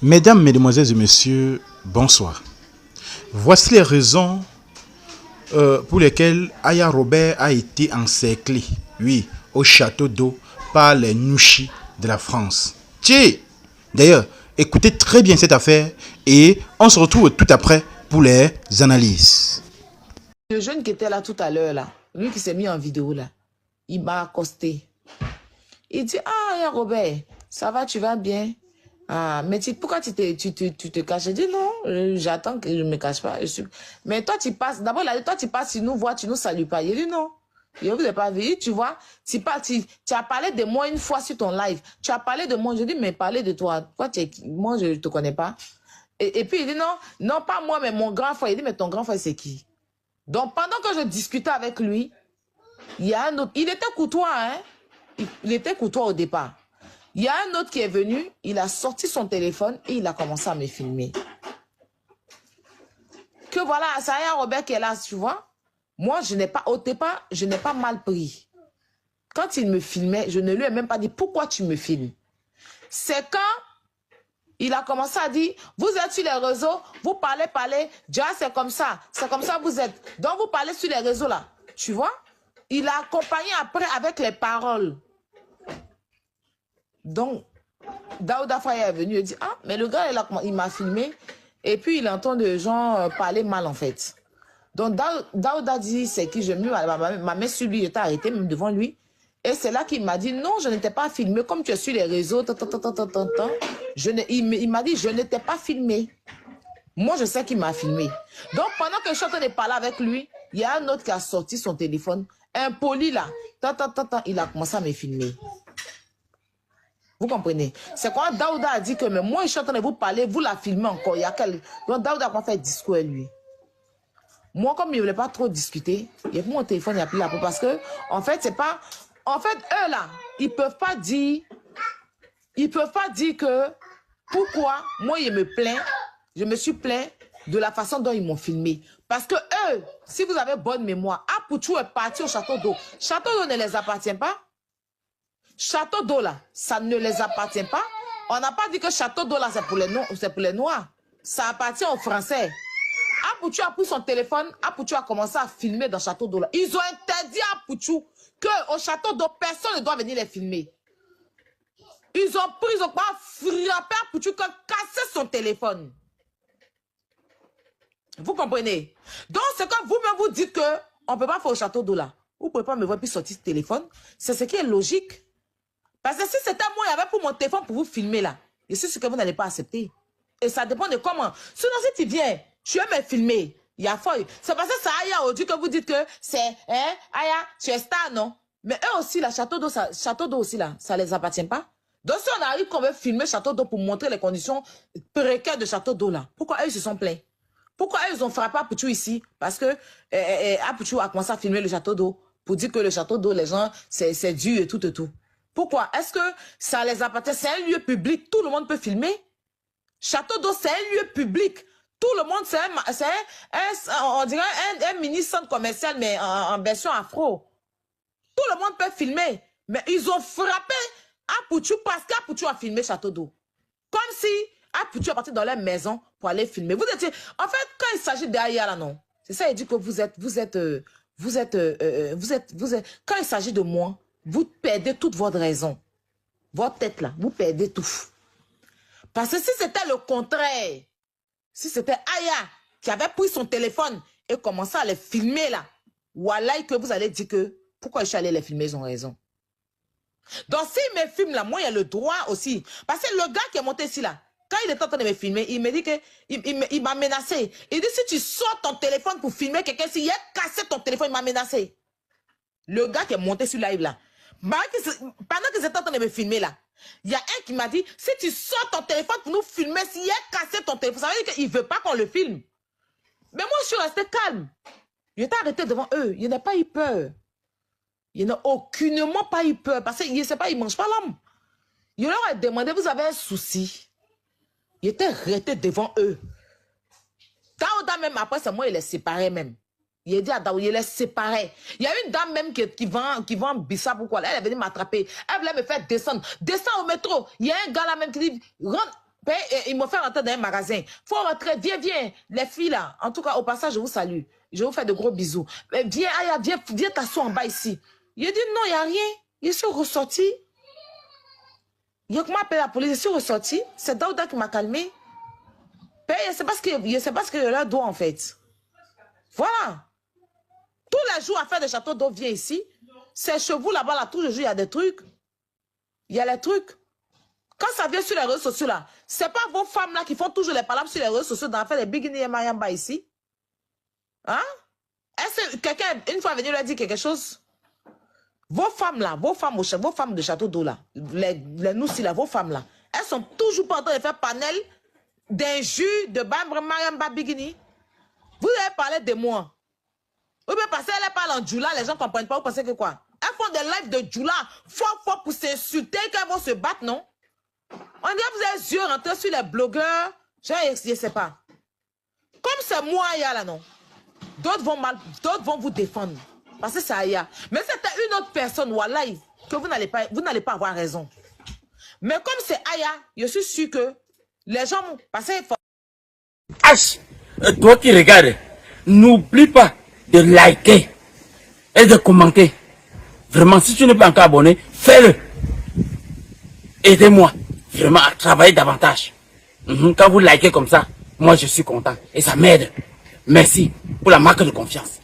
Mesdames, Mesdemoiselles et Messieurs, bonsoir. Voici les raisons pour lesquelles Aya Robert a été encerclé, oui, au château d'eau par les Nushi de la France. Tiens, d'ailleurs, écoutez très bien cette affaire et on se retrouve tout après pour les analyses. Le jeune qui était là tout à l'heure, là, lui qui s'est mis en vidéo, là, il m'a accosté. Il dit, ah, Aya Robert, ça va, tu vas bien? Ah, mais pourquoi tu te caches? J'ai dit non, j'attends que je ne me cache pas. Mais toi, tu passes, d'abord, toi, tu passes, tu nous vois, tu nous salues pas. Il dit non, je ne vous ai pas vu, tu vois. Tu as parlé de moi une fois sur ton live. Tu as parlé de moi, je dis, mais parler de toi. Toi, moi, je ne te connais pas. Et puis, il dit non, non, pas moi, mais mon grand frère. Il dit, mais ton grand frère, c'est qui? Donc, pendant que je discutais avec lui, il y a un autre. Il était courtois, hein. Il était courtois au départ. Il y a un autre qui est venu, il a sorti son téléphone et il a commencé à me filmer. Que voilà, c'est Aya Robert qui est là, tu vois. Moi, au départ, je n'ai pas mal pris. Quand il me filmait, je ne lui ai même pas dit pourquoi tu me filmes. C'est quand il a commencé à dire, vous êtes sur les réseaux, vous parlez, déjà c'est comme ça vous êtes. Donc vous parlez sur les réseaux là, tu vois. Il a accompagné après avec les paroles. Donc, Daouda Faye est venu et dit, ah, mais le gars, il m'a filmé. Et puis, il entend des gens parler mal, en fait. Donc, Daouda dit, c'est qui? Je ma main sur lui, j'étais arrêté même devant lui. Et c'est là qu'il m'a dit, non, je n'étais pas filmé. Comme tu es sur les réseaux, il m'a dit, je n'étais pas filmé. Moi, je sais qu'il m'a filmé. Donc, pendant que je suis en train de parler avec lui, il y a un autre qui a sorti son téléphone. Impoli, là. Il a commencé à me filmer. Vous comprenez? C'est quand Daouda a dit que mais moi, je suis en train de vous parler, vous la filmez encore. Donc Daouda a fait discours à lui. Moi, comme il ne voulait pas trop discuter, il a pris mon téléphone, il a pris la peau. Parce que, en fait, c'est pas... En fait, eux, là, ils ne peuvent pas dire... Ils ne peuvent pas dire que... Pourquoi, moi, je me suis plaint de la façon dont ils m'ont filmé. Parce que eux, si vous avez bonne mémoire, Apouchou est parti au château d'eau. Château d'eau ne les appartient pas. Château d'eau là, ça ne les appartient pas. On n'a pas dit que château d'eau là, c'est pour les Noirs. Ça appartient aux Français. Apouchou a pris son téléphone, Apouchou a commencé à filmer dans château d'eau là. Ils ont interdit à Apouchou qu'au château d'eau, personne ne doit venir les filmer. Ils ont pas frappé Apouchou qui a cassé son téléphone. Vous comprenez? Donc, c'est quand vous-même vous dites qu'on ne peut pas faire au château d'eau là. Vous ne pouvez pas me voir puis sortir ce téléphone. C'est ce qui est logique. Parce que si c'était moi, il y avait pour mon téléphone pour vous filmer là. Et c'est ce que vous n'allez pas accepter. Et ça dépend de comment. Sinon, si tu viens, tu veux me filmer, il y a feuille. C'est parce que c'est Aya aujourd'hui que vous dites que c'est, hein, Aya, tu es star, non? Mais eux aussi, la château d'eau aussi là, ça les appartient pas. Donc si on arrive qu'on veut filmer château d'eau pour montrer les conditions précaires de château d'eau là, pourquoi eux ils se sont plaints? Pourquoi eux ils ont frappé Apouchou ici? Parce que Apouchou a commencé à filmer le château d'eau pour dire que le château d'eau, les gens, c'est dur et tout et tout. Pourquoi? Est-ce que ça les appartient? C'est un lieu public, tout le monde peut filmer. Château d'eau, c'est un lieu public. Tout le monde, on dirait un mini-centre commercial, mais en version afro. Tout le monde peut filmer. Mais ils ont frappé Apouchou parce qu'Apouchou a filmé Château d'eau. Comme si Apouchou est parti dans leur maison pour aller filmer. Vous étiez, en fait, quand il s'agit d'Aya là, non. C'est ça, il dit que quand il s'agit de moi, vous perdez toute votre raison. Votre tête là, vous perdez tout. Parce que si c'était le contraire, si c'était Aya qui avait pris son téléphone et commencé à les filmer là, voilà que vous allez dire que pourquoi je suis allé les filmer, ils ont raison. Donc s'ils me filment là, moi il y a le droit aussi. Parce que le gars qui est monté ici là, quand il est en train de me filmer, il me dit que il m'a menacé. Il dit si tu sors ton téléphone pour filmer quelqu'un, s'il a cassé ton téléphone, il m'a menacé. Le gars qui est monté sur live là, pendant que j'étais en train de me filmer là, il y a un qui m'a dit, si tu sors ton téléphone pour nous filmer, s'il a cassé ton téléphone, ça veut dire qu'il ne veut pas qu'on le filme. Mais moi, je suis resté calme. J'étais arrêté devant eux. Il n'a pas eu peur. Il n'a aucunement pas eu peur. Parce qu'il ne sait pas, il ne mange pas l'homme. Il leur a demandé, vous avez un souci. Il était arrêté devant eux. Daouda même, après, c'est moi, il les séparait même. Il a dit à Daouda, il les séparait. Il y a une dame même qui vend Bissap ou quoi. Elle est venue m'attraper. Elle voulait me faire descendre. Descends au métro. Il y a un gars là même qui dit, rentre. Ils m'ont fait rentrer dans un magasin. Faut rentrer, viens, viens. Les filles là, en tout cas, au passage, je vous salue. Je vous fais de gros bisous. Viens, Aya, viens t'asseoir en bas ici. Il a dit non, il n'y a rien. Je suis ressorti. Il a comment appeler la police, je suis ressorti. C'est Daouda qui m'a calmé. C'est parce que je leur dois en fait. Voilà. Tous les jours, affaire de château d'eau vient ici. C'est chez vous là-bas, là, tous les jours, il y a des trucs. Il y a les trucs. Quand ça vient sur les réseaux sociaux là, c'est pas vos femmes là qui font toujours les palabres sur les réseaux sociaux dans l'affaire des Bigini et Mayamba ici. Hein? Est-ce que quelqu'un, une fois venu leur dire quelque chose? Vos femmes là, vos femmes de château d'eau là, les noussi là, vos femmes là, elles sont toujours pas en train de faire panel d'injures de Mayamba Bigini. Vous avez parlé de moi. Vous pouvez passer, elle parle en Djoula, les gens ne comprennent pas, vous pensez que quoi? Elles font des lives de Djoula, fort pour s'insulter, qu'elles vont se battre, non? On dirait que vous avez les yeux rentrés sur les blogueurs. Je ne sais pas. Comme c'est moi, Aya, là, non? D'autres vont vous défendre. Parce que c'est Aya. Mais c'était une autre personne, Wallahi, que vous n'allez pas avoir raison. Mais comme c'est Aya, je suis sûr que les gens vont passer. H, toi qui regardes, n'oublie pas de liker et de commenter. Vraiment, si tu n'es pas encore abonné, fais-le. Aidez-moi vraiment à travailler davantage. Quand vous likez comme ça, moi je suis content et ça m'aide. Merci pour la marque de confiance.